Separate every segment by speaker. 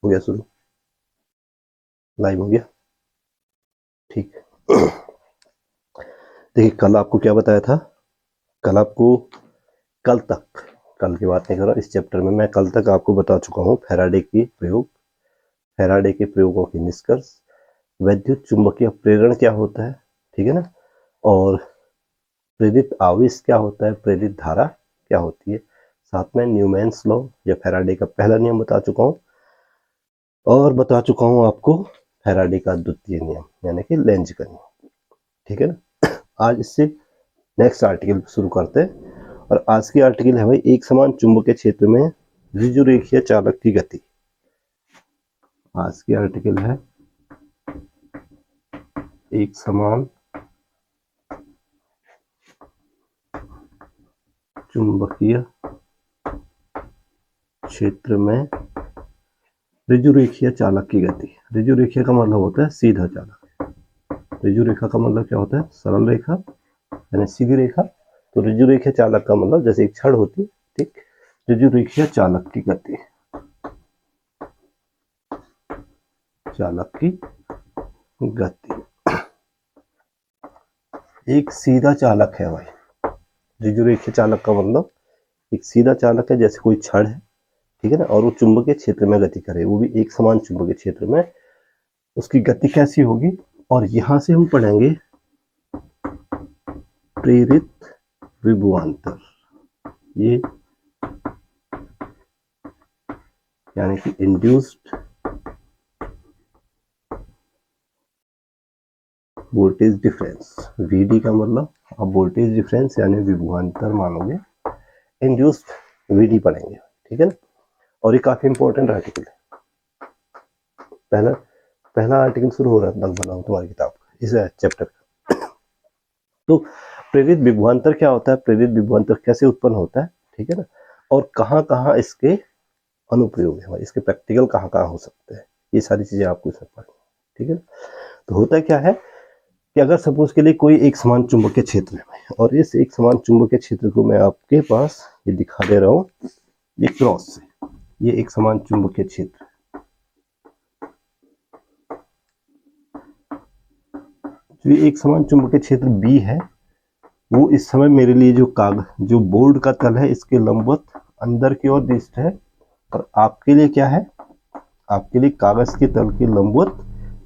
Speaker 1: हो गया शुरू, लाइव हो गया, ठीक। देखिए कल आपको क्या बताया था, कल आपको कल तक, कल की बात नहीं कर रहा, इस चैप्टर में मैं कल तक आपको बता चुका हूँ फैराडे की प्रयोग, फैराडे के प्रयोगों के निष्कर्ष, वैद्युत चुंबकीय प्रेरण क्या होता है, ठीक है ना, और प्रेरित आवेश क्या होता है, प्रेरित धारा क्या होती है, साथ में न्यूमैन्स लॉ या फैराडे का पहला नियम बता चुका हूँ, और बता चुका हूँ आपको फैराडे का द्वितीय नियम यानी कि लेंज का नियम, ठीक है ना। आज इससे नेक्स्ट आर्टिकल शुरू करते हैं, और आज की आर्टिकल है भाई एक समान चुंबकीय क्षेत्र में ऋजुरेखीय चालक की गति। आज की आर्टिकल है एक समान चुंबकीय क्षेत्र में ऋजुरेखीय चालक की गति। ऋजुरेखीय का मतलब होता है सीधा चालक, ऋजुरेखा का मतलब क्या होता है, सरल रेखा यानी सीधी रेखा, तो ऋजुरेखीय चालक का मतलब जैसे एक छड़ होती है, ठीक, ऋजुरेखीय चालक की गति, चालक की गति। एक सीधा चालक है भाई, ऋजुरेखीय चालक का मतलब एक सीधा चालक है, जैसे कोई छड़ है, ठीक है ना, और वो चुंबकीय क्षेत्र में गति करे, वो भी एक समान चुंबकीय क्षेत्र में, उसकी गति कैसी होगी, और यहां से हम पढ़ेंगे प्रेरित विभवांतर, ये यानी कि इंड्यूस्ड वोल्टेज डिफरेंस, वीडी का मतलब आप वोल्टेज डिफरेंस यानी विभवांतर मानोगे, इंड्यूस्ड वीडी पढ़ेंगे, ठीक है ना। और ये काफी इंपॉर्टेंट आर्टिकल है, पहला पहला आर्टिकल शुरू हो रहा है लगभग तुम्हारी किताब का इस चैप्टर का। तो प्रेरित विभवांतर क्या होता है, प्रेरित विभवांतर कैसे उत्पन्न होता है, ठीक है ना, और कहाँ कहाँ इसके अनुप्रयोग है, इसके प्रैक्टिकल कहाँ कहाँ हो सकते हैं, ये सारी चीजें आपको इसमें पढ़नी, ठीक है। तो होता क्या है कि अगर सपोज के लिए कोई एक समान चुंबकीय क्षेत्र है, और इस एक समान चुंबकीय क्षेत्र को मैं आपके पास ये दिखा दे रहा हूँ, ये क्रॉस से, ये एक समान चुंबकीय क्षेत्र, जो एक समान चुंबकीय क्षेत्र बी है, वो इस समय मेरे लिए जो कागज, जो बोर्ड का तल है, इसके लंबवत अंदर की ओर दिष्ट है, और आपके लिए क्या है, आपके लिए कागज के तल के लंबवत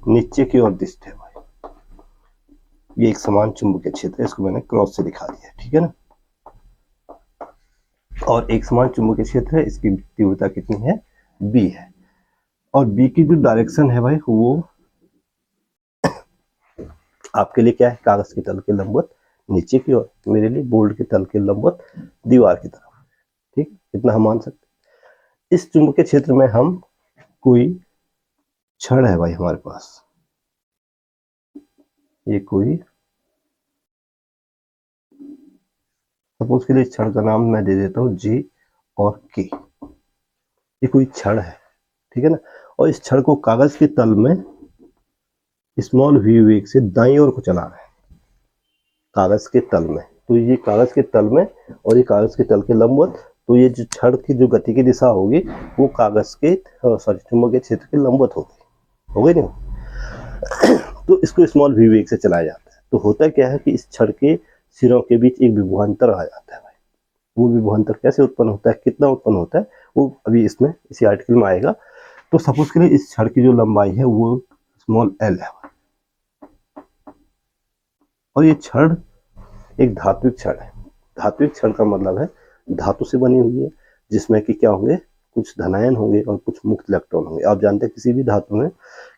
Speaker 1: नीचे की ओर दिष्ट है भाई, ये एक समान चुंबकीय क्षेत्र है, इसको मैंने क्रॉस से दिखा दिया, ठीक है ना। और एक समान चुंबकीय क्षेत्र है, इसकी तीव्रता कितनी है, बी है, और बी की जो डायरेक्शन है भाई, वो आपके लिए क्या है, कागज के तल के लंबवत नीचे की ओर, मेरे लिए बोर्ड के तल के लंबवत दीवार की तरफ, ठीक, इतना हम मान सकते। इस चुंबकीय क्षेत्र में हम कोई छड़ है भाई हमारे पास, ये कोई सपोज के लिए छड़ का नाम मैं दे देता हूँ जे और के, ये कोई छड़ है, ठीक है ना, और इस छड़ को कागज के तल में स्मॉल वी वेग से दाईं ओर को चला रहा है, कागज के तल में, तो ये कागज के तल में और ये कागज के तल के लंबवत, तो ये जो छड़ की जो गति की दिशा होगी वो कागज के सॉरी चुंबकीय क्षेत्र के लंबवत होगी, हो गई नहीं। तो इसको स्मॉल वी वेग से चलाया जाता है, तो होता क्या है कि इस छड़ के सिरों के बीच एक विभवांतर आ जाता है भाई, वो विभवांतर कैसे उत्पन्न होता है, कितना उत्पन्न होता है, वो अभी इसमें इसी आर्टिकल में आएगा। तो सपोज के लिए इस छड़ की जो लंबाई है वो स्मॉल एल है, और ये छड़ एक धात्विक छड़ है, धात्विक छड़ का मतलब है धातु से बनी हुई है, जिसमें कि क्या होंगे, कुछ धनायन होंगे और कुछ मुक्त इलेक्ट्रॉन होंगे। आप जानते हैं किसी भी धातु में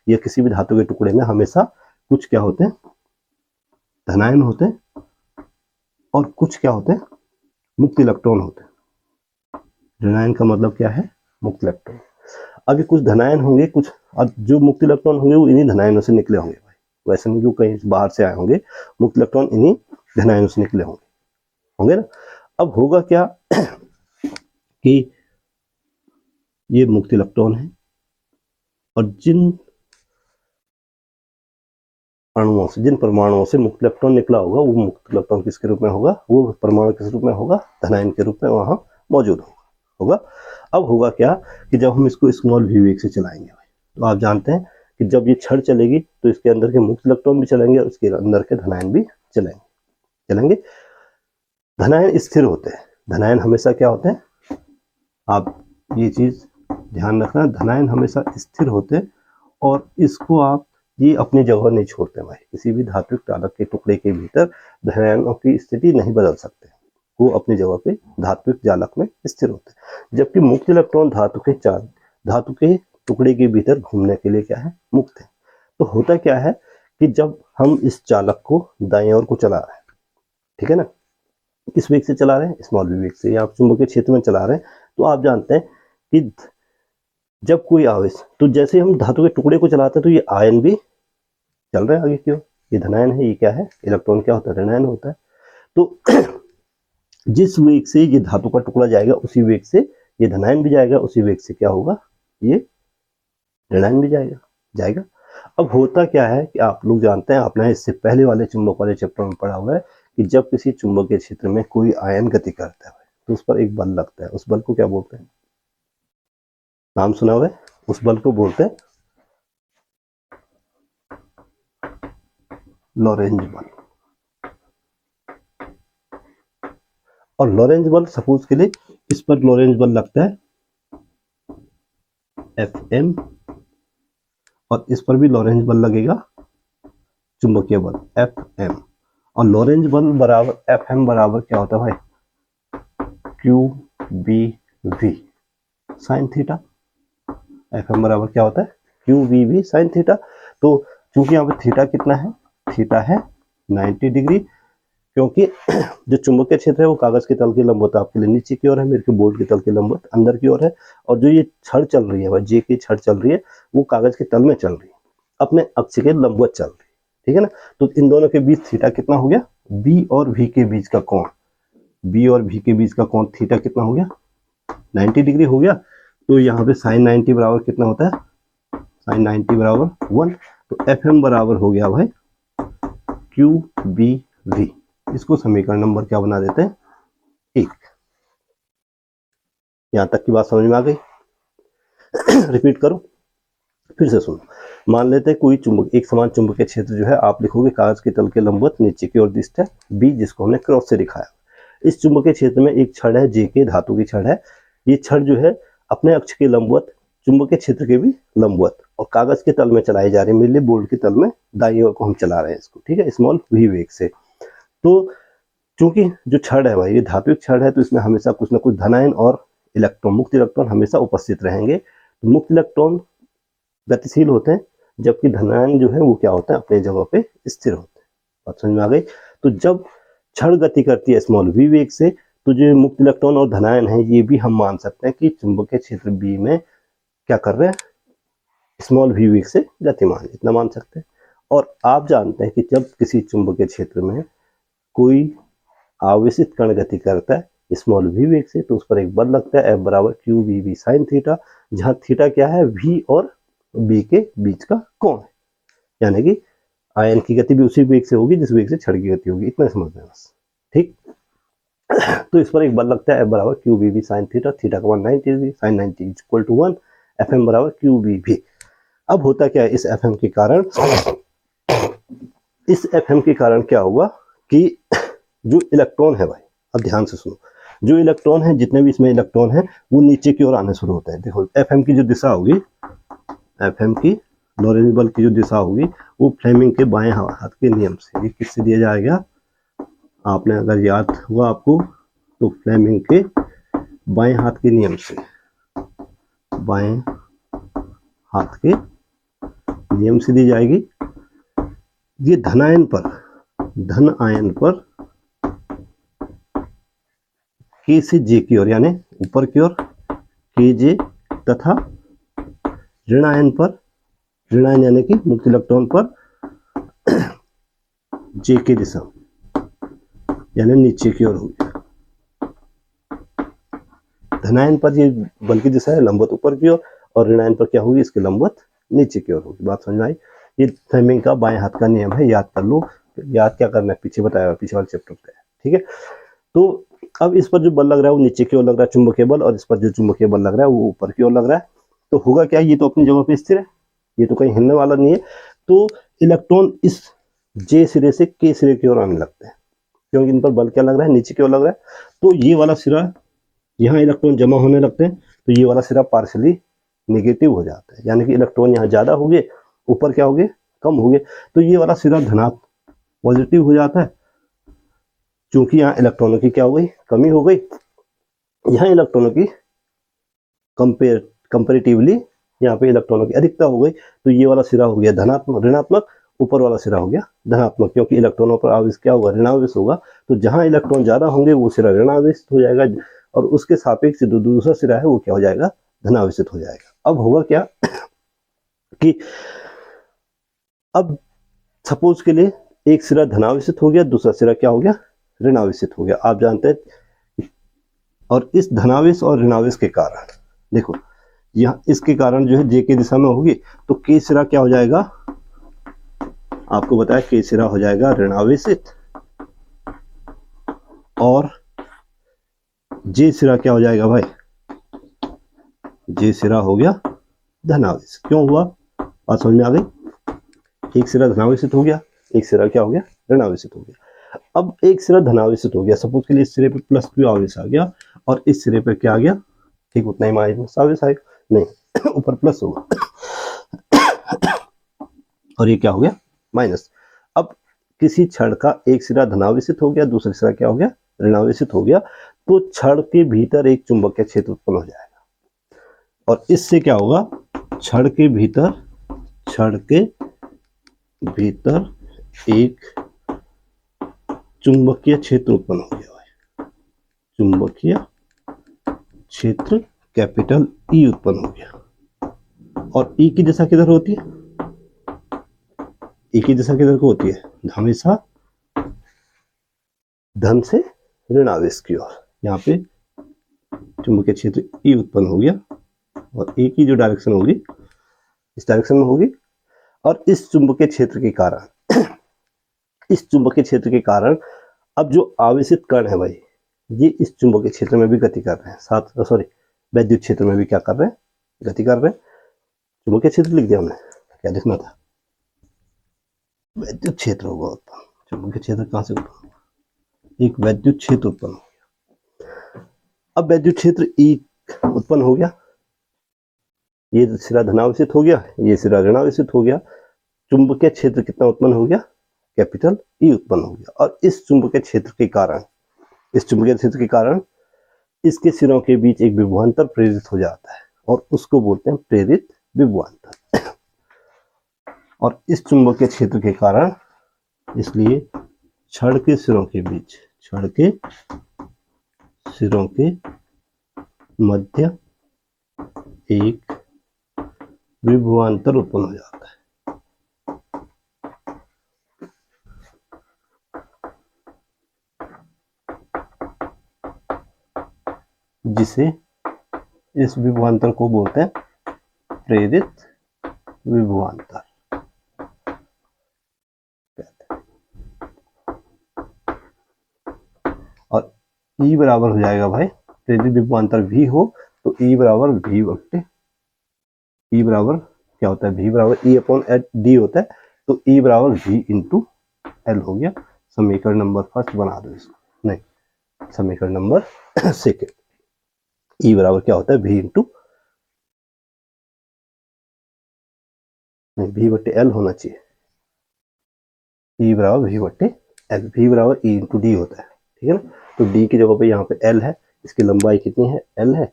Speaker 1: या किसी भी धातु के टुकड़े में हमेशा कुछ क्या होते हैं, धनायन होते हैं, और कुछ क्या होते हैं, मुक्त इलेक्ट्रॉन होते हैं। धनायन का मतलब क्या है, मुक्त इलेक्ट्रॉन। अभी कुछ धनायन होंगे, कुछ अब जो मुक्त इलेक्ट्रॉन होंगे वो इन्हीं धनायनों से निकले होंगे भाई, वैसे नहीं कि कहीं बाहर से आए होंगे, मुक्त इलेक्ट्रॉन इन्हीं धनायनों से निकले होंगे, होंगे ना। अब होगा क्या कि ये मुक्त इलेक्ट्रॉन है, और जिन अणुओं से, जिन परमाणुओं से मुक्त इलेक्ट्रॉन निकला होगा, वो मुक्त इलेक्ट्रॉन किसके रूप में होगा, वो परमाणु किस रूप में होगा, धनायन के रूप में वहां मौजूद होगा, होगा। अब होगा क्या कि जब हम इसको स्मॉल वी वेग से चलाएंगे, तो आप जानते हैं कि जब ये छड़ चलेगी तो इसके अंदर के मुक्त इलेक्ट्रॉन भी चलेंगे और इसके अंदर के धनायन भी चलेंगे। धनायन स्थिर होते हैं, धनायन हमेशा क्या होते हैं, आप ये चीज ध्यान रखना, धनायन हमेशा स्थिर होते हैं और इसको आप ये अपनी जगह नहीं छोड़ते भाई, किसी भी धात्विक चालक के टुकड़े के भीतर धनायनों की स्थिति नहीं बदल सकते, वो अपनी जगह पे धात्विक जालक में स्थिर होते हैं। जबकि मुक्त इलेक्ट्रॉन धातु के टुकड़े के भीतर घूमने के लिए क्या है, मुक्त है। तो होता क्या है कि जब हम इस चालक को दाएं ओर को चला रहे हैं, ठीक है ना, किस वेग से चला रहे हैं, स्मॉल वी वेग से, या आप चुंबकीय क्षेत्र में चला रहे हैं, तो आप जानते हैं कि जब कोई आवेश, तो जैसे हम धातु के टुकड़े को चलाते हैं तो ये आयन भी चल रहे हैं आगे की ओर, ये धनायन है, ये क्या है, इलेक्ट्रॉन क्या होता है, ऋणायन होता है। तो जिस वेग से ये धातु का टुकड़ा जाएगा उसी वेग से ये धनायन भी जाएगा, उसी वेग से क्या होगा, ये ऋणायन भी जाएगा। अब होता क्या है कि आप लोग जानते हैं, आपने इससे पहले वाले चुंबक वाले चैप्टर में पढ़ा हुआ है कि जब किसी चुंबकीय क्षेत्र में कोई आयन गति करता है तो उस पर एक बल लगता है, उस बल को क्या बोलते हैं, नाम सुना हुआ है, उस बल को बोलते हैं लॉरेंज बल। और लॉरेंज बल, सपोज के लिए इस पर लॉरेंज बल लगता है Fm, और इस पर भी लॉरेंज बल लगेगा चुंबकीय बल Fm, और लॉरेंज बल बराबर Fm बराबर क्या होता है भाई, QBV साइन थीटा। Fm बराबर क्या होता है, QBV साइन थीटा। तो चूंकि यहाँ पे थीटा कितना है, थीटा है 90 डिग्री, क्योंकि जो चुंबकीय क्षेत्र है वो कागज के तल के लंबवत आपके लिए नीचे की ओर है, मेरे के बोल्ट के तल के लंबवत अंदर की ओर है, और जो ये छड़ चल रही है, जे की छड़ चल रही है, वो कागज के तल में चल रही है, अपने अक्ष के लंबवत चल रही है, ठीक है ना। तो इन दोनों के बीच थीटा कितना हो गया, बी और वी के बीच का कोण, बी और वी के बीच का कोण थीटा कितना हो गया, 90 डिग्री हो गया। तो यहाँ पे साइन 90 बराबर कितना होता है, साइन 90 बराबर 1। तो Fm बराबर हो गया भाई QBV। इसको समीकरण नंबर क्या बना देते हैं, 1। यहां तक की बात समझ में आ गई? रिपीट करो, फिर से सुनो। मान लेते हैं कोई चुंबक, एक समान चुंबकीय क्षेत्र जो है, आप लिखोगे कागज के तल के लंबवत नीचे की ओर दिशा बी, जिसको हमने क्रॉस से दिखाया। इस चुंबकीय क्षेत्र में एक छड़ है, जे के धातु की छड़ है, ये छड़ जो है अपने अक्ष के लंबवत, चुंबकीय क्षेत्र के भी लंबवत, और कागज के तल में चलाई जा रही है, मेरे बोल्ट के तल में दाईं ओर को हम चला रहे हैं इसको, ठीक है, स्मॉल वी वेग से। तो चूंकि जो छड़ है भाई, ये धात्विक छड़ है, तो इसमें हमेशा कुछ ना कुछ धनायन और इलेक्ट्रॉन, मुक्त इलेक्ट्रॉन हमेशा उपस्थित रहेंगे। तो मुक्त इलेक्ट्रॉन गतिशील होते हैं, जबकि धनायन जो है वो क्या होता है, अपनी जगह पे स्थिर होते हैं। बात समझ में आ गई? तो जब छड़ गति करती है स्मॉल वी वेग से, तो जो मुक्त इलेक्ट्रॉन और धनायन है, ये भी हम मान सकते हैं कि चुंबकीय क्षेत्र बी में क्या कर रहे हैं, स्मॉल वी वेग से गतिमान, इतना मान सकते हैं। और आप जानते हैं कि जब किसी चुंबकीय क्षेत्र में कोई आवेशित कण गति करता है स्मॉल वी वेग से, तो उस पर एक बल लगता है F बराबर QBV साइन थीटा, जहां थीटा क्या है, V और B के बीच का कोण है, यानी कि आयन की गति भी उसी वेग से होगी जिस वेग से छड़ की गति होगी, इतना समझना बस, ठीक। तो इस पर एक बल लगता है F बराबर QBV साइन थीटा, थीटा का मान 90 degree, sine 90 equal to 1, Fm बराबर QBV। अब होता क्या है, इस Fm के कारण क्या हुआ कि जो इलेक्ट्रॉन है भाई, अब ध्यान से सुनो, जो इलेक्ट्रॉन है, जितने भी इसमें इलेक्ट्रॉन है, वो नीचे की ओर आने शुरू होते हैं। देखो Fm की जो दिशा होगी, Fm की लॉरेंज बल की जो दिशा होगी, वो फ्लेमिंग के बाएं हाथ के नियम से, ये किससे दिया जाएगा, आपने अगर याद हुआ आपको, तो फ्लेमिंग के बाएं हाथ के नियम से, बाएं हाथ के नियम से दी जाएगी। ये धन आयन पर के से जे की ओर, यानी ऊपर की ओर के जे, तथा ऋण आयन यानी कि मुक्त इलेक्ट्रॉन पर जे की दिशा, यानी नीचे की ओर होगी। धनायन पर ये बल की दिशा है लंबवत ऊपर की ओर, और ऋणायन पर क्या होगी, इसके लंबवत नीचे की ओर होगी। बात समझ में आई? ये फ्लेमिंग का बाएं हाथ का नियम है, याद कर लो। याद क्या करना है, पीछे बताया, पीछे वाले चैप्टर पे है, ठीक है। तो अब इस पर जो बल लग रहा है वो नीचे की ओर लग रहा है चुंबकीय बल, और इस पर जो चुंबकीय बल लग रहा है वो ऊपर की ओर लग रहा है। तो होगा क्या, ये तो अपनी जगह पे स्थिर है, ये तो कहीं हिलने वाला नहीं है। तो इलेक्ट्रॉन इस जे सिरे से के सिरे की ओर आने लगते हैं, क्योंकि इन पर बल क्या लग रहा है, नीचे की ओर लग रहा है। तो ये वाला सिरा, यहाँ इलेक्ट्रॉन जमा होने लगते हैं, तो ये वाला सिरा पार्शली नेगेटिव हो जाता है, यानी कि इलेक्ट्रॉन यहाँ ज्यादा हो गए, ऊपर क्या हो गए, कम हो गए। तो ये वाला सिरा धनात्मक पॉजिटिव हो जाता है, क्योंकि यहाँ इलेक्ट्रॉनों की क्या हो गई, कमी हो गई। यहाँ इलेक्ट्रॉनों की कंपेरेटिवली यहाँ पे इलेक्ट्रॉनों की अधिकता हो गई। तो ये वाला सिरा हो गया धनात्मक, ऋणात्मक, ऊपर वाला सिरा हो गया धनात्मक, क्योंकि इलेक्ट्रॉनों पर आवेश क्या होगा, ऋणावेश होगा। तो जहां इलेक्ट्रॉन ज्यादा होंगे वो सिरा ऋणावेशित हो जाएगा, और उसके सापेक्ष जो दूसरा सिरा है वो क्या हो जाएगा, धनावेशित हो जाएगा। अब होगा क्या कि अब सपोज के लिए एक सिरा धनावेशित हो गया, दूसरा सिरा क्या हो गया, ऋणावेशित हो गया, आप जानते हैं। और इस धनावेश और ऋणावेश के कारण देखो, यहाँ इसके कारण जो है जे की दिशा में होगी, तो के सिरा क्या हो जाएगा, आपको बताया के सिरा हो जाएगा ऋणावेशित, और जे सिरा क्या हो जाएगा भाई, जे सिरा हो गया धनावेश। क्यों हुआ, बात समझ में आ गई। एक सिरा धनावेशित हो गया, एक सिरा क्या हो गया, ऋणावेशित हो गया। अब एक सिरा धनावेशित हो गया, सपोज के लिए इस सिरे पे प्लस क्यू आवेश आ गया, और इस सिरे पे क्या आ गया, ठीक उतना ही माइनस आवेश आएगा, नहीं ऊपर प्लस होगा और ये क्या हो गया, माइनस। अब किसी छड़ का एक सिरा धनावेशित हो गया, दूसरा सिरा क्या हो गया, ऋणावेशित हो गया, तो छड़ के भीतर एक चुंबकीय क्षेत्र उत्पन्न हो जाएगा, और इससे क्या होगा, छड़ के भीतर एक चुंबकीय क्षेत्र उत्पन्न हो गया है, चुंबकीय क्षेत्र कैपिटल ई उत्पन्न हो गया। और ई की दिशा किधर होती है, ई की दिशा किधर को होती है, हमेशा धन से ऋणावेश की ओर। यहाँ पे चुंबकीय क्षेत्र ई उत्पन्न हो गया, और ई की जो डायरेक्शन होगी इस डायरेक्शन में होगी, और इस चुंबकीय क्षेत्र के कारण इस चुंबकीय क्षेत्र के कारण अब जो आवेशित कण है भाई, ये इस चुंबकीय क्षेत्र में भी गति कर रहे हैं, साथ सॉरी वैद्युत क्षेत्र में भी क्या कर रहे हैं, गति कर रहे हैं। चुंबकीय क्षेत्र लिख दिया हमने, क्या लिखना था, वैद्युत क्षेत्र होगा उत्पन्न। चुंबकीय क्षेत्र कहां से उत्पन्न होगा, एक वैद्युत क्षेत्र उत्पन्न हो गया। अब वैद्युत क्षेत्र ई उत्पन्न हो गया, ये सिरा धनावेशित हो गया, ये सिरा ऋणावेशित हो गया। चुंबकीय क्षेत्र कितना उत्पन्न हो गया, कैपिटल ई उत्पन्न हो गया। और इस चुंबकीय क्षेत्र के कारण इसके सिरों के बीच एक विभवांतर प्रेरित हो जाता है, और उसको बोलते हैं प्रेरित विभवांतर। और इस चुंबकीय क्षेत्र के कारण इसलिए छड़ के सिरों के मध्य एक विभवांतर उत्पन्न हो जाता है, जिसे इस विभवांतर को बोलते हैं प्रेरित विभवांतर। और ई बराबर हो जाएगा भाई, प्रेरित विभवांतर भी हो तो ई बराबर भी बट्टे, ई बराबर क्या होता है, भी बराबर ई अपॉन डी होता है, तो ई बराबर भी इंटू एल हो गया। समीकरण नंबर फर्स्ट बना दो इसको, नहीं समीकरण नंबर सेकेंड। ई बराबर क्या होता है, भी इंटू, नहीं भी बट्टे एल होना चाहिए, ई बराबर भी बट्टे एल, भी बराबर ई इंटू डी होता है, ठीक है ना। तो डी की जगह पे यहाँ पे एल है, इसकी लंबाई कितनी है, एल है,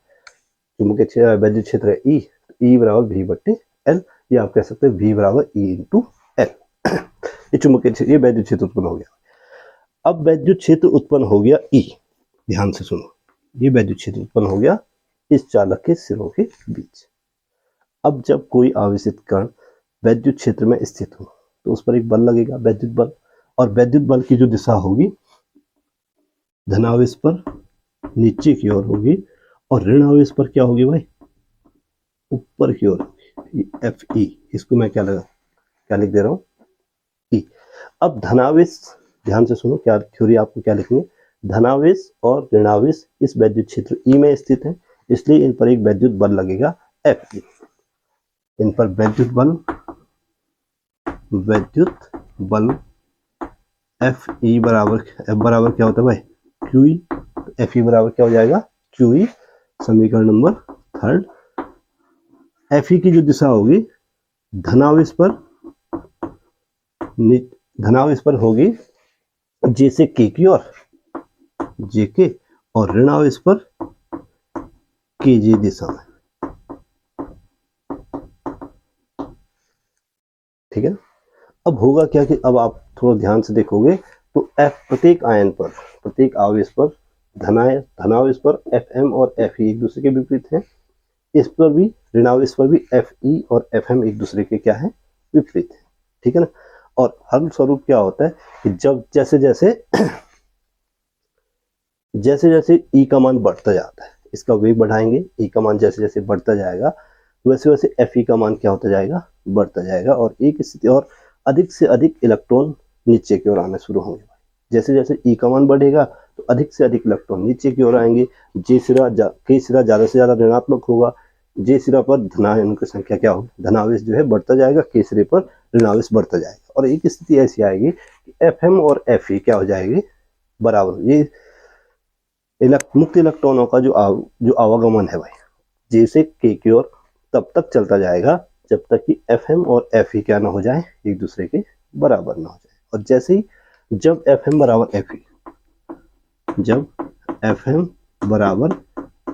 Speaker 1: चुंबकीय वैद्युत क्षेत्र है ई, ई बराबर भी बट्टे एल, या आप कह सकते हैं भी बराबर ई इंटू एल। ये चुंबकीय क्षेत्र, ये वैद्युत क्षेत्र उत्पन्न हो गया। अब वैद्युत क्षेत्र उत्पन्न हो गया ई, ध्यान से सुनो, ये वैद्युत क्षेत्र उत्पन्न हो गया इस चालक के सिरों के बीच। अब जब कोई आवेशित कण वैद्युत क्षेत्र में स्थित हो तो उस पर एक बल लगेगा, वैद्युत बल, और वैद्युत बल की जो दिशा होगी धनावेश पर नीचे की ओर होगी, और ऋणावेश पर क्या होगी भाई, ऊपर की ओर होगी, एफ ई, इसको मैं क्या लिख दे रहा हूं, ई। अब धनावेश, ध्यान से सुनो, क्या थ्योरी आपको क्या लिखनी है, धनावेश और ऋणावेश इस वैद्युत क्षेत्र ई में स्थित है, इसलिए इन पर एक वैद्युत बल लगेगा Fe। इन पर वैद्युत बल Fe बराबर F बराबर क्या होता है भाई, QE। Fe बराबर क्या हो जाएगा, QE। समीकरण नंबर 3। Fe की जो दिशा होगी धनावेश पर होगी J से K की ओर, JK, और ऋणावेश पर KJ दिशा में, ठीक है। अब होगा क्या कि अब आप थोड़ा ध्यान से देखोगे तो प्रत्येक आवेश पर धनावेश पर Fm और Fe एक दूसरे के विपरीत हैं, इस पर भी ऋणावेश पर भी Fe और Fm एक दूसरे के क्या है, विपरीत है, ठीक है ना। और हल स्वरूप क्या होता है कि जब जैसे जैसे E का मान बढ़ता जाता है, इसका वेग बढ़ाएंगे, E का मान जैसे जैसे बढ़ता जाएगा वैसे वैसे Fe का मान क्या होता जाएगा, बढ़ता जाएगा, और एक स्थिति और अधिक से अधिक इलेक्ट्रॉन नीचे की ओर आना शुरू होंगे। जैसे जैसे E का मान बढ़ेगा तो अधिक से अधिक इलेक्ट्रॉन नीचे की ओर आएंगे, K सिरा ज़्यादा से ज़्यादा ऋणात्मक होगा, J सिरा पर धनायन की संख्या क्या होगी, धनावेश जो है बढ़ता जाएगा, K सिरे पर ऋणावेश बढ़ता जाएगा, और एक स्थिति ऐसी आएगी कि Fm और Fe क्या हो जाएगी, बराबर। ये मुक्त इलेक्ट्रॉनों का जो आवागमन है भाई, J से K की ओर तब तक चलता जाएगा जब तक कि Fm और Fe क्या ना हो जाए, एक दूसरे के बराबर ना हो जाए। और जैसे ही जब Fm बराबर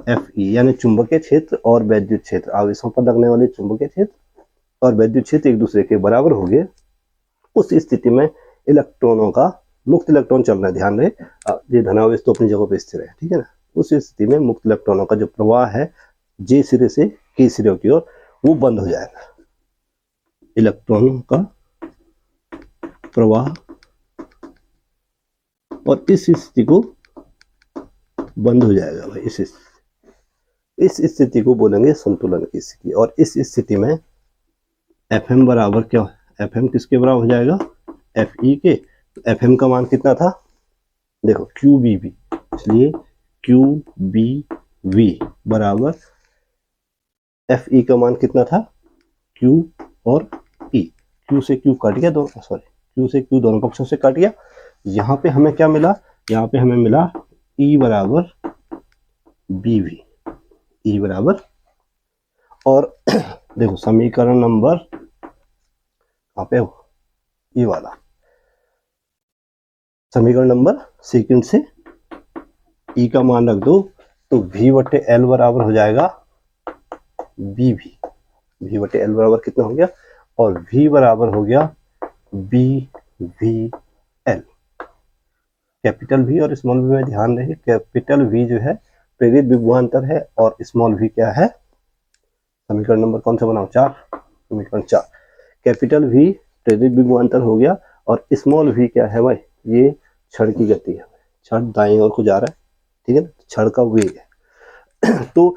Speaker 1: Fe यानी चुंबकीय क्षेत्र और वैद्युत क्षेत्र, आवेशों पर लगने वाले चुंबकीय क्षेत्र और वैद्युत क्षेत्र एक दूसरे के बराबर हो गए, उस स्थिति में इलेक्ट्रॉनों का मुक्त इलेक्ट्रॉन चल रहा है, ध्यान रहे, ये धनावेश तो अपनी जगह पर स्थिर है, ठीक है ना। उस स्थिति में मुक्त इलेक्ट्रॉनों का जो प्रवाह है J सिरे से K सिरे की ओर वो बंद हो जाएगा, इलेक्ट्रॉनों का प्रवाह, और इस स्थिति को बंद हो जाएगा भाई। इस स्थिति को बोलेंगे संतुलन की स्थिति। और इस स्थिति में Fm बराबर क्या, Fm किसके बराबर हो जाएगा, Fe के। तो Fm का मान कितना था, देखो QBV, इसलिए QBV बराबर Fe का मान कितना था, Q और E, Q से Q कट गया, Q से Q दोनों पक्षों से कट गया। यहाँ पे हमें क्या मिला, यहाँ पे हमें मिला E बराबर BV, E बराबर, और देखो समीकरण नंबर कहाँ पे हो, ये वाला समीकरण नंबर सेकंड से E का मान रख दो तो V/L बराबर हो जाएगा BV, V/L बराबर कितना हो गया, और V बराबर हो गया BVL। कैपिटल V और स्मॉल v में ध्यान रहे, कैपिटल V जो है प्रेरित विभवांतर है, और स्मॉल v क्या है, समीकरण नंबर कौन सा बनाओ, 4, समीकरण 4। कैपिटल V प्रेरित विभवांतर हो गया, और स्मॉल v क्या है भाई, ये क्षण की गति है, क्षण दाईं ओर को जा रहा है, ठीक है ना, क्षण का वेग है तो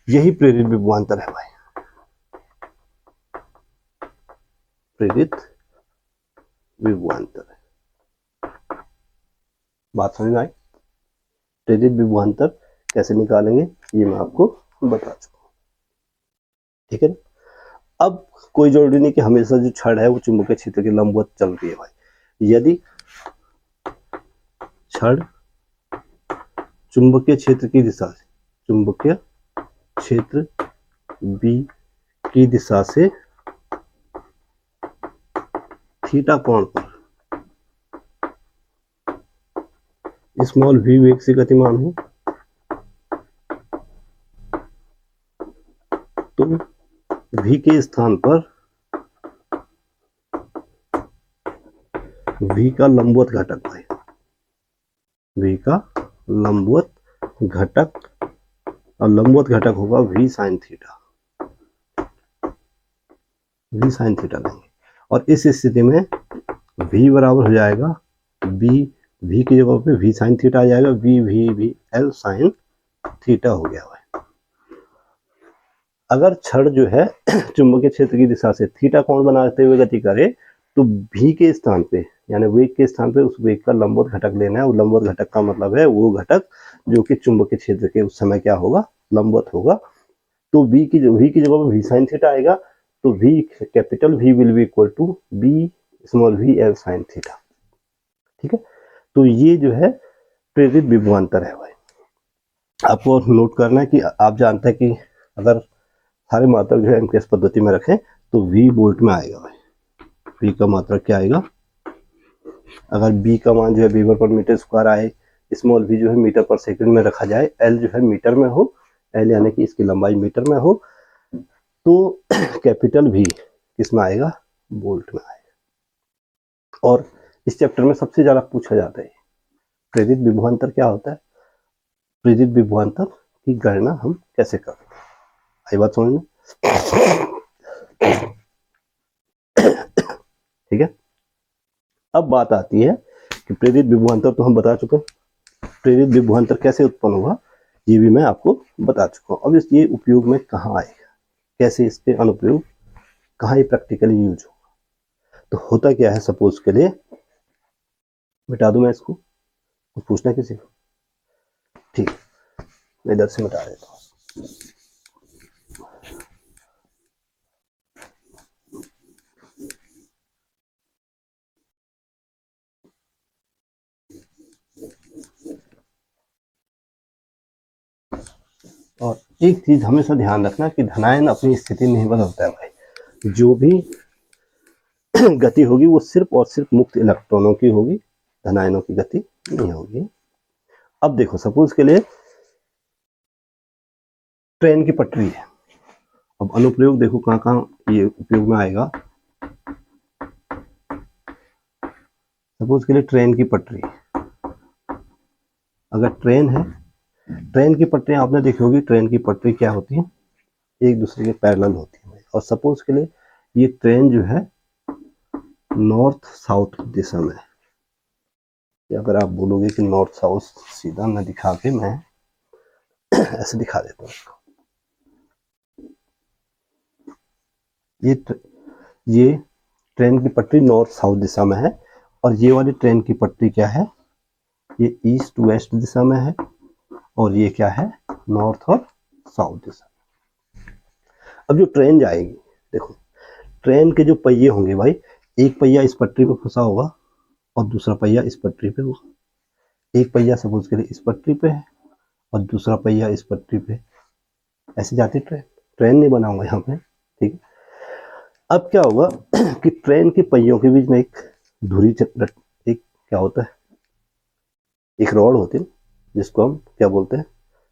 Speaker 1: यही प्रेरित विभवांतर है भाई, प्रेरित विभवांतर है। बात समझ में आई, प्रेरित विभवांतर कैसे निकालेंगे ये मैं आपको बता चुका हूं, ठीक है ना। अब कोई जरूरी नहीं कि हमेशा जो छड़ है वो चुंबकीय क्षेत्र के लंबवत चल रही है भाई। यदि छड़ चुंबकीय क्षेत्र की दिशा से, चुंबकीय क्षेत्र B की दिशा से थीटा कोण पर स्मॉल v वेग से गतिमान हो तो v के स्थान पर v का लंबवत घटक भाई, v का लंबवत घटक, और लंबवत घटक होगा v sin theta, v sin theta लेंगे, और इस स्थिति में v बराबर हो जाएगा v की जगह पे v sin थीटा आ जाएगा, L sin थीटा हो गया भाई। अगर छड़ जो है चुंबकीय क्षेत्र की दिशा से थीटा कोण बनाते हुए गति करे तो v के स्थान पे यानी वेग के स्थान पे उस वेग का लंबवत घटक लेना है, और लंबवत घटक का मतलब है वो घटक जो कि चुंबकीय क्षेत्र के उस समय क्या होगा, लंबवत होगा। तो v की जगह पे v sin थीटा आएगा, तो v capital V will be equal to b small v L sin theta. ठीक है, तो ये जो है प्रेरित विभवांतर है भाई। आपको नोट करना है कि आप जानते हैं कि अगर सारे मात्रक जो है एमकेएस पद्धति में रखें तो v वोल्ट में आएगा भाई। v का मात्रक क्या आएगा, अगर b का मान जो है वीबर पर मीटर स्क्वायर आए, स्मॉल v जो है मीटर पर सेकंड में रखा जाए, l जो है मीटर में हो, l यानी कि इसकी लंबाई मीटर में हो, तो कैपिटल V किस में आएगा, वोल्ट में आएगा। और इस चैप्टर में सबसे ज्यादा पूछा जाता है प्रेरित विभवांतर क्या होता है, प्रेरित विभवांतर की गणना हम कैसे करते हैं। आई बात समझ में? ठीक है, अब बात आती है कि प्रेरित विभवांतर तो हम बता चुके हैं, प्रेरित विभवांतर कैसे उत्पन्न हुआ ये भी मैं आपको बता चुका हूँ। अब ये उपयोग में कहाँ आएगा, कैसे इसके अनुप्रयोग, कहाँ ये प्रैक्टिकली यूज होगा। तो होता क्या है, सपोज के लिए मिटा दूं मैं इसको, कुछ पूछना किसी को? ठीक, मैं इधर से मिटा देता हूँ। और एक चीज हमेशा ध्यान रखना कि धनायन अपनी स्थिति नहीं बदलता है भाई, जो भी गति होगी वो सिर्फ और सिर्फ मुक्त इलेक्ट्रॉनों की होगी, धनायनों की गति नहीं होगी। अब देखो सपोज के लिए ट्रेन की पटरी है, अब अनुप्रयोग देखो कहाँ कहाँ ये उपयोग में आएगा। सपोज के लिए ट्रेन की पटरी, अगर ट्रेन है, ट्रेन की पटरी आपने देखी होगी, ट्रेन की पटरी क्या होती है, एक दूसरे के पैरेलल होती है। और सपोज के लिए ये ट्रेन जो है नॉर्थ साउथ दिशा में, अगर आप बोलोगे कि नॉर्थ साउथ, सीधा मैं दिखा के मैं ऐसे दिखा देता हूँ इसको। ये ट्रेन की पटरी नॉर्थ साउथ दिशा में है, और ये वाली ट्रेन की पटरी क्या है, ये ईस्ट वेस्ट दिशा में है, और ये क्या है, नॉर्थ और साउथ दिशा। अब जो ट्रेन जाएगी, देखो ट्रेन के जो पहिए होंगे भाई, एक पहिया इस पटरी पे फंसा होगा और दूसरा पहिया इस पटरी पे होगा। एक पहिया सपोज के लिए इस पटरी पे है और दूसरा पहिया इस पटरी पे, ऐसे जाती ट्रेन, ट्रेन नहीं बनाऊंगा यहाँ पे। ठीक है, अब क्या होगा कि ट्रेन के पहियों के बीच में एक धुरी, एक क्या होता है, एक रॉड होती है जिसको हम क्या बोलते हैं,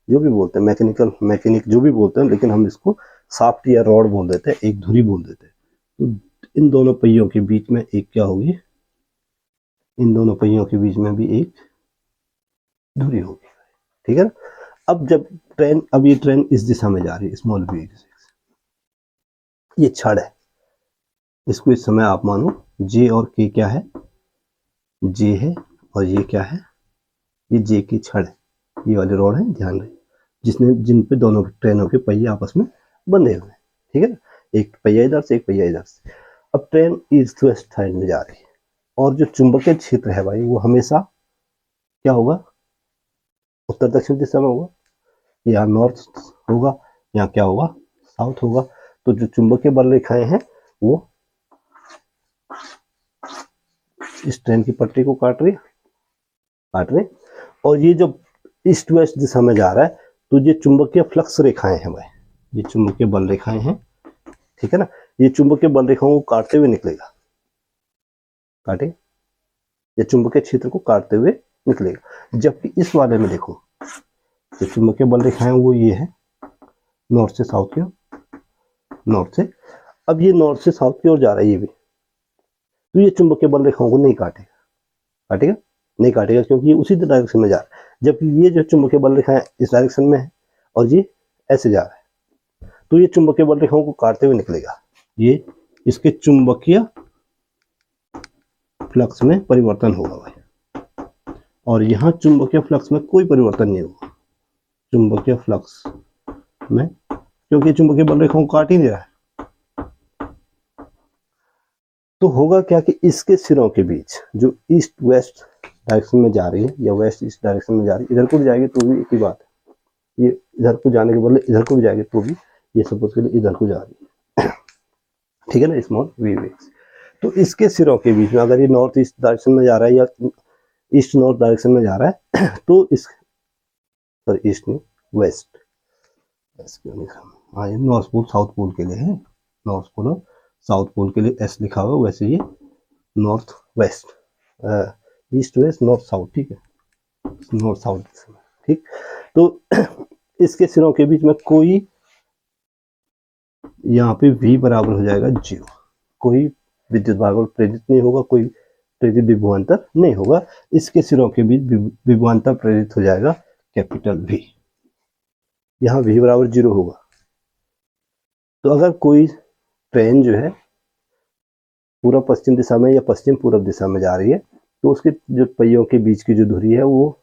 Speaker 1: जो भी बोलते हैं मैकेनिक जो भी बोलते हैं, लेकिन हम इसको साफ्ट या रॉड बोल देते हैं, एक धुरी बोल देते हैं। तो इन दोनों पहियों के बीच में एक क्या होगी, इन दोनों पहियों के बीच में भी एक धुरी होगी। ठीक है ना, अब जब ट्रेन, अब ये ट्रेन इस दिशा में जा रही है, स्मॉल v, ये छड़ है, इसको इस समय आप मानो जे और के क्या है, जे है, और ये क्या है, ये जे की छड़ है, ये वाली रॉड है, ध्यान रहे, जिसने जिन पे दोनों ट्रेनों के पहिए आपस में बंधे हुए हैं। ठीक है ना, एक पहिया इधर से एक पहिया इधर से। अब ट्रेन ईस्ट वेस्ट साइड में जा रही है, और जो चुंबकीय क्षेत्र है भाई वो हमेशा क्या होगा, उत्तर दक्षिण दिशा में होगा, या नॉर्थ होगा, या क्या होगा, साउथ होगा। तो जो चुंबकीय बल रेखाएं हैं वो इस ट्रेन की पटरी को काट रही, और ये जो ईस्ट वेस्ट दिशा में जा रहा है, तो ये चुंबकीय फ्लक्स रेखाएं हैं भाई, ये चुंबकीय बल रेखाएं हैं। ठीक है ना, ये चुंबकीय बल रेखाओं को काटते हुए निकलेगा, काटे, ये चुंबकीय क्षेत्र को काटते हुए निकलेगा। जबकि इस वाले में देखो, जो चुंबकीय बल रेखाएं वो ये है, नॉर्थ से साउथ की ओर, नॉर्थ से, अब ये नॉर्थ से साउथ की ओर जा रहा है ये भी, तो ये चुंबकीय बल रेखाओं को नहीं काटेगा, काटेगा नहीं काटेगा, क्योंकि ये उसी डायरेक्शन में जा रहा है। जबकि ये जो चुंबकीय बल रेखाएं इस डायरेक्शन में है और ये ऐसे जा रहा है, तो ये चुंबकीय बल रेखाओं को काटते हुए निकलेगा, ये इसके चुंबकीय फ्लक्स में परिवर्तन होगा भाई, और यहाँ चुंबकीय फ्लक्स में कोई परिवर्तन नहीं होगा, चुंबकीय फ्लक्स में, क्योंकि चुंबकीय बल रेखाओं को काट ही नहीं रहा है। तो होगा क्या कि इसके सिरों के बीच जो ईस्ट वेस्ट डायरेक्शन में जा रही है या वेस्ट ईस्ट डायरेक्शन में जा रही है, इधर को भी जाएगी तो भी एक ही बात है, ये इधर को जाने के बदले इधर को भी जाएगी तो भी ये सपोज के लिए इधर को जा रही है, ठीक है ना, स्मॉल वी वेव्स। तो इसके सिरों के बीच में अगर ये नॉर्थ ईस्ट डायरेक्शन में जा रहा है या ईस्ट नॉर्थ डायरेक्शन में जा रहा है तो इस सॉरी ईस्ट नहीं वेस्ट, क्यों लिखा, हाँ ये नॉर्थ पोल साउथ पोल के लिए है, नॉर्थ पोल और साउथ पोल के लिए एस लिखा हुआ, वैसे ये north west, east west north south, ठीक है, नॉर्थ साउथ, ठीक। तो इसके सिरों के बीच में कोई यहाँ पे v बराबर हो जाएगा 0, कोई विद्युत भागवल प्रेरित नहीं होगा, कोई प्रेरित विभवांतर नहीं होगा, इसके सिरों के बीच विभवांतर प्रेरित हो जाएगा कैपिटल V, यहाँ v बराबर 0 होगा। तो अगर कोई ट्रेन जो है पूर्व पश्चिम दिशा में या पश्चिम पूर्व दिशा में जा रही है तो उसके जो पहियों के बीच की जो धुरी है वो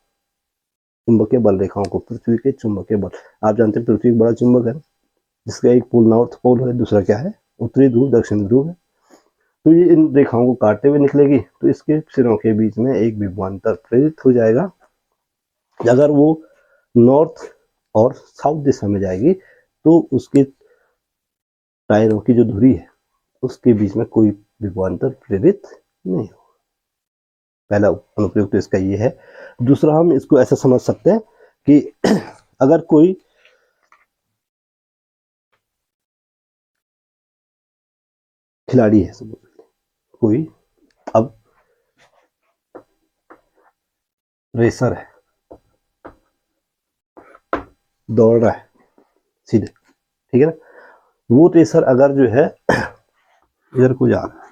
Speaker 1: चुंबकीय बल रेखाओं को, पृथ्वी के चुंबकीय बल, आप जानते हैं पृथ्वी एक बड़ा चुंबक है जिसका एक पोल नॉर्थ पोल है, दूसरा क्या है उत्तरी ध्रुव दक्षिण ध्रुव है। तो ये इन रेखाओं को काटते हुए निकलेगी तो इसके सिरों के बीच में एक विभवांतर प्रेरित हो जाएगा। अगर वो नॉर्थ और साउथ दिशा में जाएगी तो उसके टायरों की जो धुरी है उसके बीच में कोई विभवांतर प्रेरित नहीं होगा। पहला अनुप्रयोग तो इसका ये है। दूसरा हम इसको ऐसा समझ सकते हैं कि अगर कोई खिलाड़ी है, कोई अब रेसर है, दौड़ रहा है सीधे, ठीक है ना, वो रेसर अगर जो है इधर को जा रहा है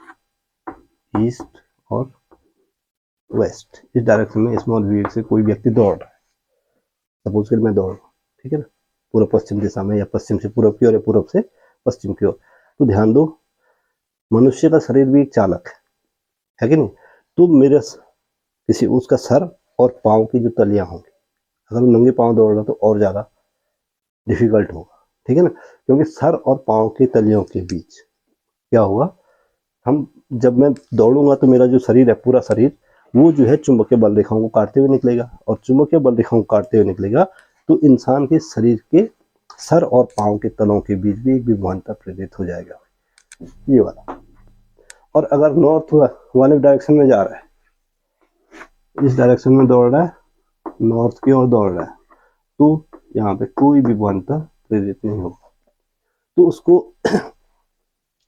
Speaker 1: ईस्ट और वेस्ट इस डायरेक्शन में स्मॉल वी से कोई व्यक्ति दौड़ रहा है, सपोज कर मैं दौड़ रहा हूँ, ठीक है ना, पूर्व पश्चिम दिशा में या पश्चिम से पूर्व की ओर या पूर्व से पश्चिम की ओर, तो ध्यान दो मनुष्य का शरीर भी एक चालक है कि नहीं, तो मेरे किसी उसका सर और पाँव की जो तलियां होंगी, अगर वो नंगे पाँव दौड़ रहा तो और ज़्यादा डिफिकल्ट होगा, ठीक है ना, क्योंकि सर और पाँव की तलियों के बीच क्या होगा, हम जब मैं दौड़ूंगा तो मेरा जो शरीर है पूरा शरीर वो जो है चुंबकीय बल रेखाओं को काटते हुए निकलेगा, और चुंबकीय बल रेखाओं को काटते हुए निकलेगा तो इंसान के शरीर के सर और पाँव के तलों के बीच भी एक विभवांतर प्रेरित हो जाएगा, ये वाला। और अगर नॉर्थ वाले डायरेक्शन में जा रहा है, इस डायरेक्शन में दौड़ रहा है, नॉर्थ की ओर दौड़ रहा है, तो यहाँ पे कोई विभवांतर प्रेरित नहीं होगा, तो उसको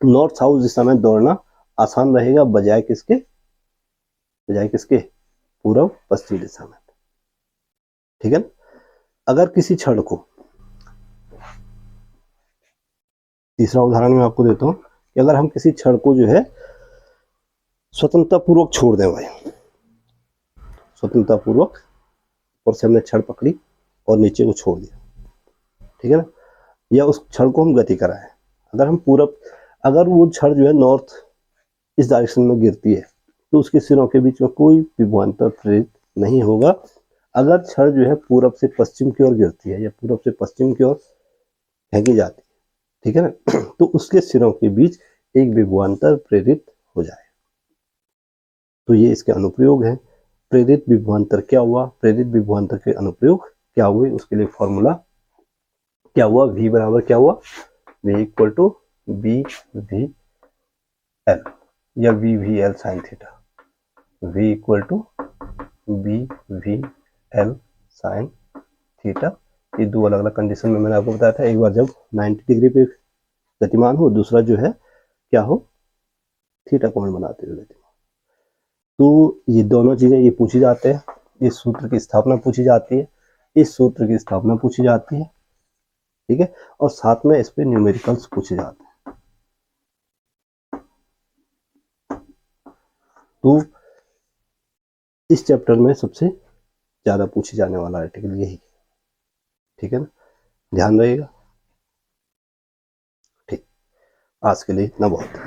Speaker 1: नॉर्थ साउथ दिशा में दौड़ना आसान रहेगा बजाय किसके पूर्व पश्चिम दिशा में, ठीक है ना। अगर किसी क्षण को, तीसरा उदाहरण मैं आपको देता हूं कि अगर हम किसी क्षण को जो है स्वतंत्रता पूर्वक छोड़ दें, भाई स्वतंत्रता पूर्वक और से हमने छड़ पकड़ी और नीचे को छोड़ दिया, ठीक है ना, या उस छड़ को हम गति कराएं, अगर हम अगर वो छड़ जो है नॉर्थ इस डायरेक्शन में गिरती है तो उसके सिरों के बीच में कोई विभवांतर प्रेरित नहीं होगा। अगर छड़ जो है पूरब से पश्चिम की ओर गिरती है या पूरब से पश्चिम की ओर फेंकी जाती है, ठीक है ना, तो उसके सिरों के बीच एक विभवांतर प्रेरित हो जाए। तो ये इसके अनुप्रयोग है। प्रेरित विभवांतर क्या हुआ, प्रेरित विभवांतर के अनुप्रयोग क्या हुए, उसके लिए फॉर्मूला क्या हुआ, v बराबर क्या हुआ, v equal to B V L या V V L sine theta, v equal to B V L sine theta. ये दो अलग अलग कंडीशन में मैंने आपको बताया था, एक बार जब 90 डिग्री पे गतिमान हो, दूसरा जो है क्या हो, थीटा कोण बनाते हुए गतिमान। तो ये दोनों चीजें ये पूछी जाते हैं, इस सूत्र की स्थापना पूछी जाती है, इस सूत्र की स्थापना पूछी जाती है, ठीक है, और साथ में इस पे न्यूमेरिकल्स पूछे जाते हैं। तो इस चैप्टर में सबसे ज्यादा पूछे जाने वाला आर्टिकल यही, ठीक है ना, ध्यान रहिएगा। ठीक, आज के लिए इतना बहुत।